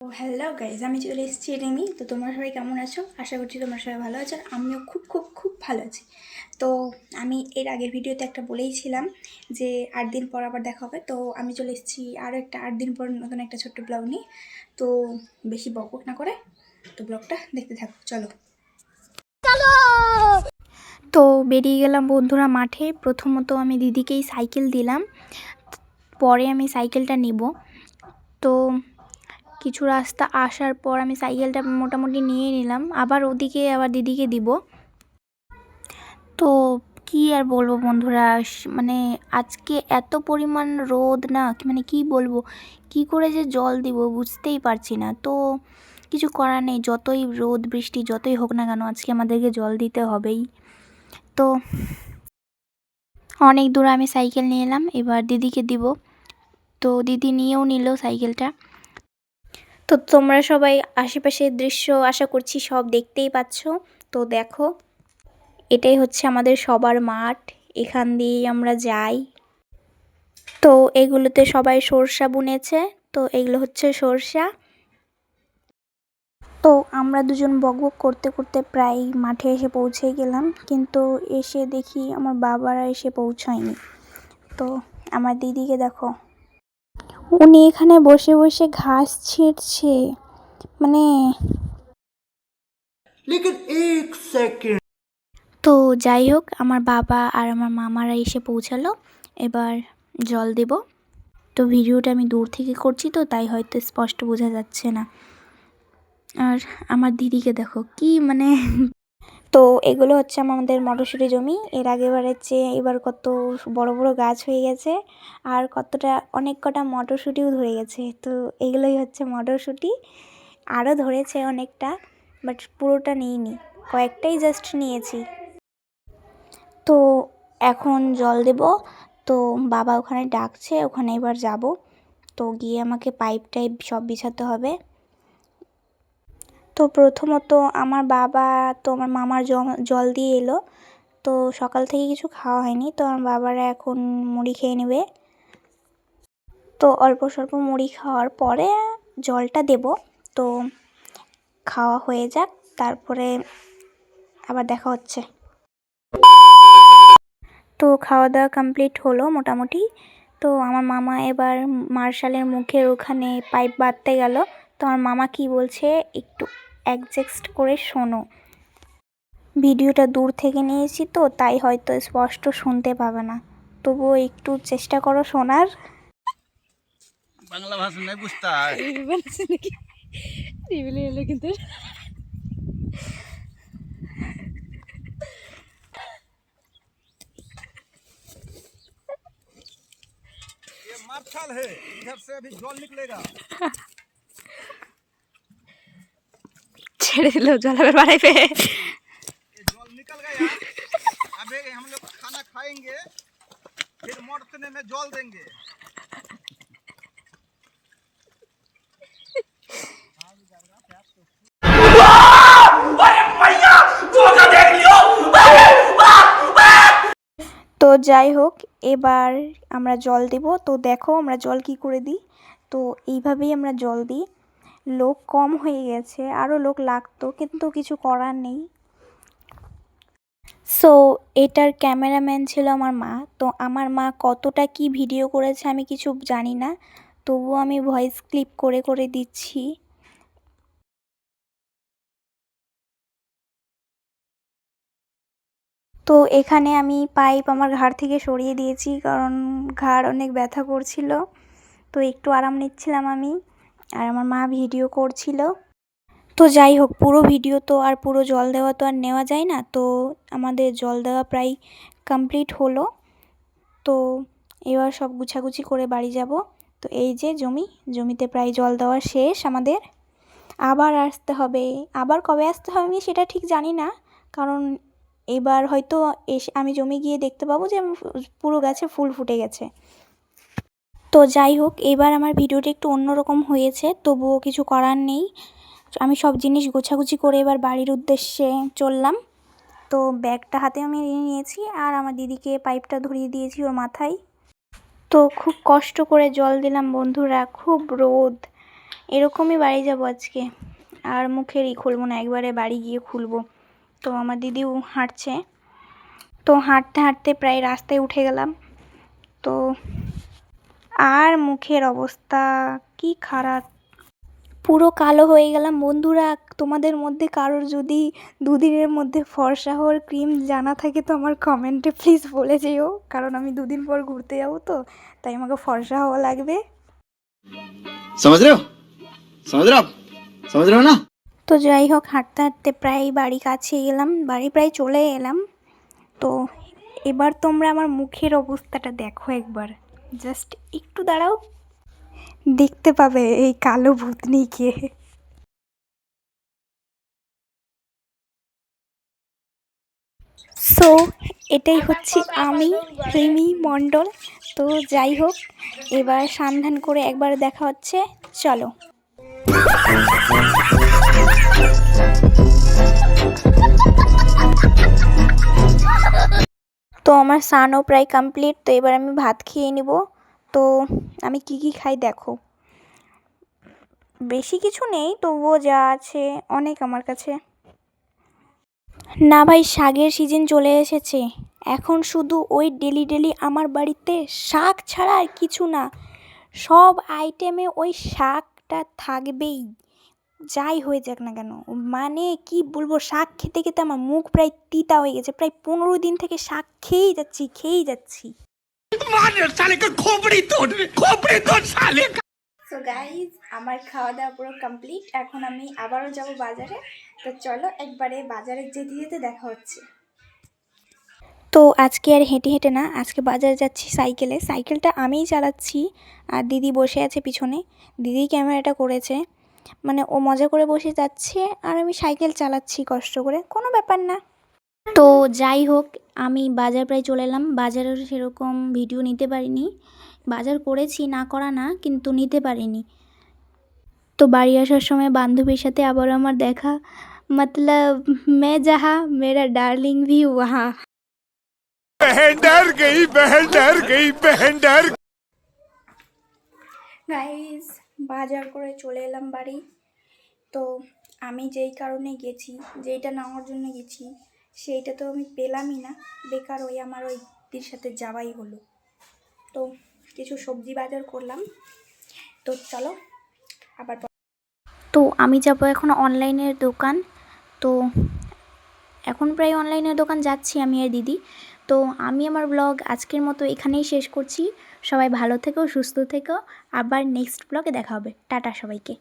ও hello guys, আমি চলে এসেছি রিমি। তো তোমরা সবাই কেমন আছো? আশা করছি তোমরা সবাই ভালো আছো, আর আমিও খুব খুব খুব ভালো আছি। তো আমি এর আগের ভিডিওতে একটা বলেইছিলাম যে 8 দিন পর আবার দেখা হবে। তো আমি চলে এসেছি আরও একটা 8 দিন পর নতুন একটা ছোট্ট ব্লগ নিয়ে। তো বেশি বকবক না করে তো ব্লগটা দেখতে থাকো, চলো। তো বেরিয়ে গেলাম বন্ধুরা মাঠে। প্রথমত আমি দিদিকেই সাইকেল দিলাম, পরে আমি সাইকেলটা নিব। তো কিছু রাস্তা আসার পর আমি সাইকেলটা মোটামুটি নিয়ে নিলাম, আবার ওদিকে আবার দিদিকে দিব। তো কি আর বলবো বন্ধুরা, মানে আজকে এত পরিমাণ রোদ না, মানে কি বলবো, কি করে যে জল দিব বুঝতেই পারছি না। তো কিছু করার নেই, যতই রোদ বৃষ্টি যতই হোক না কেন আজকে আমাদেরকে জল দিতে হবেই। তো অনেক দূরে আমি সাইকেল নিয়ে এলাম, এবার দিদিকে দিব। তো দিদি নিয়েও নিল সাইকেলটা। তো তোমরা সবাই আশেপাশের দৃশ্য আশা করছি সব দেখতেই পাচ্ছ। তো দেখো, এটাই হচ্ছে আমাদের সবার মাঠ, এখান দিয়েই আমরা যাই। তো এগুলোতে সবাই সরষা বুনেছে, তো এগুলো হচ্ছে সরষা। তো আমরা দুজন বকবক করতে করতে প্রায় মাঠে এসে পৌঁছে গেলাম, কিন্তু এসে দেখি আমার বাবারা এসে পৌঁছায়নি। তো আমার দিদিকে দেখো, উনি এখানে বসে বসে ঘাস ছিঁড়ছে, মানে তো যাই হোক, আমার বাবা আর আমার মামারা এসে পৌঁছালো, এবার জল দেব। তো ভিডিওটা আমি দূর থেকে করছি, তো তাই হয়তো স্পষ্ট বোঝা যাচ্ছে না। আর আমার দিদিকে দেখো কি মানে তো এগুলো হচ্ছে আমাদের মটরশুঁটি জমি। এর আগেবারের চেয়ে এবার কত বড় বড় গাছ হয়ে গেছে, আর কতটা অনেক কটা মটরশুঁটিও ধরে গেছে। তো এগুলোই হচ্ছে মটরশুঁটি, আরও ধরেছে অনেকটা, বাট পুরোটা নিইনি, কয়েকটাই জাস্ট নিয়েছি। তো এখন জল দেব। তো বাবা ওখানে ডাকছে, ওখানে এবার যাব। তো গিয়ে আমাকে পাইপ টাইপ সব বিছাতে হবে। তো প্রথমত আমার বাবা তো আমার মামার জল দিয়ে এলো। তো সকাল থেকে কিছু খাওয়া হয়নি, তো আমার বাবারা এখন মুড়ি খেয়ে নেবে। তো অল্প স্বল্প মুড়ি খাওয়ার পরে জলটা দেব। তো খাওয়া হয়ে যাক, তারপরে আবার দেখা হচ্ছে। তো খাওয়া দাওয়া কমপ্লিট হলো মোটামুটি। তো আমার মামা এবার মার্শালের মুখের ওখানে পাইপ বাঁধতে গেল। তো আমার মামা কি বলছে একটু অ্যাডজাস্ট করে শোনো। ভিডিওটা দূর থেকে নিয়েছি, তো তাই হয়তো স্পষ্ট শুনতে পাবে না, তবুও একটু চেষ্টা করো শোনার। বাংলা ভাষা নাই বুঝতে কিন্তু ये मार्शल है, इधर से अभी जल निकलेगा। ছেড়ে দিল জলাবের বাড়াই पे। ये जल निकल गया, अभी हम लोग खाना खाएंगे, फिर मोटरसाइकिल में जल देंगे। তো যাই হোক, এবার আমরা জল দেব। তো দেখো আমরা জল কি করে দিই। তো এইভাবেই আমরা জল দিই। লোক কম হয়ে গেছে, আরও লোক লাগতো, কিন্তু কিছু করার নেই। সো এটার ক্যামেরাম্যান ছিল আমার মা। তো আমার মা কতটা কি ভিডিও করেছে আমি কিছু জানি না, তবুও আমি ভয়েস ক্লিপ করে করে দিচ্ছি। তো এখানে আমি পাইপ আমার ঘাড় থেকে সরিয়ে দিয়েছি, কারণ ঘাড় অনেক ব্যথা করছিল। তো একটু আরাম নিচ্ছিলাম আমি, আর আমার মা ভিডিও করছিল। তো যাই হোক, পুরো ভিডিও তো আর পুরো জল দেওয়া তো আর নেওয়া যায় না। তো আমাদের জল দেওয়া প্রায় কমপ্লিট হলো। তো এবার সব গুছাগুছি করে বাড়ি যাব। তো এই যে জমিতে প্রায় জল দেওয়া শেষ আমাদের। আবার আসতে হবে, আবার কবে আসতে হবে আমি সেটা ঠিক জানি না, কারণ এবার হয়তো এসে আমি জমি গিয়ে দেখতে পাবো যে পুরো গাছে ফুল ফুটে গেছে। তো যাই হোক, এবার আমার ভিডিওটা একটু অন্যরকম হয়েছে, তবুও কিছু করার নেই। আমি সব জিনিস গোছাগুছি করে এবার বাড়ির উদ্দেশ্যে চললাম। তো ব্যাগটা হাতে আমি নিয়েছি, আর আমার দিদিকে পাইপটা ধরিয়ে দিয়েছি ওর মাথায়। তো খুব কষ্ট করে জল দিলাম বন্ধুরা, খুব রোদ, এরকমই বাড়ি যাব আজকে, আর মুখেরই খুলবো না, একবারে বাড়ি গিয়ে খুলবো। তো আমার দিদিও হাঁটছে, তো হাঁটতে হাঁটতে প্রায় রাস্তায় উঠে গেলাম। তো আর মুখের অবস্থা কি খারাপ, পুরো কালো হয়ে গেলাম। বন্ধুরা, তোমাদের মধ্যে কারোর যদি দুদিনের মধ্যে ফর্সা হওয়ার ক্রিম জানা থাকে তো আমার কমেন্টে প্লিজ বলে যেও, কারণ আমি দুদিন পর ঘুরতে যাবো, তো তাই আমাকে ফর্সা হওয়া লাগবে। समझ रहे हो समझ रहे हो आप समझ रहे हो ना। তো যাই হোক, হাঁটতে হাঁটতে প্রায় বাড়ি কাছে এলাম, বাড়ি প্রায় চলে এলাম। তো এবার তোমরা আমার মুখের অবস্থাটা দেখো একবার, জাস্ট একটু দাঁড়াও, দেখতে পাবে এই কালো ভূতনিকে। সো এটাই হচ্ছে আমি, রিমি মণ্ডল। তো যাই হোক, এবার সন্ধান করে একবার দেখা হচ্ছে, চলো। তো আমার স্নানও প্রায় কমপ্লিট, তো এবার আমি ভাত খেয়ে নিব। তো আমি কি কি খাই দেখো, বেশি কিছু নেই, তবুও যা আছে অনেক আমার কাছে। না ভাই, শাকের সিজন চলে এসেছে, এখন শুধু ওই ডেলি ডেলি আমার বাড়িতে শাক ছাড়া আর কিছু না, সব আইটেমে ওই শাকটা থাকবেই, যাই হয়ে যাক না কেন। মানে কি বলবো, শাক খেতে খেতে আমার মুখ প্রায় তিতা হয়ে গেছে, প্রায় 15 দিন থেকে শাক খেয়েই যাচ্ছি। সো গাইজ, আমার খাওয়া দাওয়া পুরো কমপ্লিট, এখন আমি আবারও যাব বাজারে। তো চলো একবারে বাজারে যেতে যেতে দেখা হচ্ছে। তো আজকে আর হেঁটে হেঁটে না, আজকে বাজারে যাচ্ছি সাইকেলে, সাইকেলটা আমিই চালাচ্ছি, আর দিদি বসে আছে পিছনে, দিদি ক্যামেরাটা করেছে, মানে ও মজা করে বসে যাচ্ছে আর আমি সাইকেল চালাচ্ছি কষ্ট করে, কোনো ব্যাপার না। তো যাই হোক, আমি বাজার প্রায় চলে এলাম, বাজারের সেরকম ভিডিও নিতে পারিনি, বাজার করেছি না করা না, কিন্তু নিতে পারিনি। তো বাড়ি আসার সময় বান্ধবীর সাথে আবার আমার দেখা, মতলব मैं जहाँ मेरा डार्लिंग भी वहाँ। बहन डर गई। গাইস, বাজার করে চলে এলাম বাড়ি। তো আমি যেই কারণে গেছি, যেইটা নেওয়ার জন্য গেছি, সেইটা তো আমি পেলামই না, বেকার ওই আমার ওই দিদির সাথে যাওয়াই হলো। তো কিছু সবজি বাজার করলাম, তো চলো আবার। তো আমি যাব এখন অনলাইনের দোকান, তো এখন প্রায় অনলাইনের দোকান যাচ্ছি আমি আর দিদি। তো আমি আমার ব্লগ আজকের মতো এখানেই শেষ করছি, সবাই ভালো থেকো, সুস্থ থেকো, আবার নেক্সট ব্লগে দেখা হবে, টাটা সবাইকে।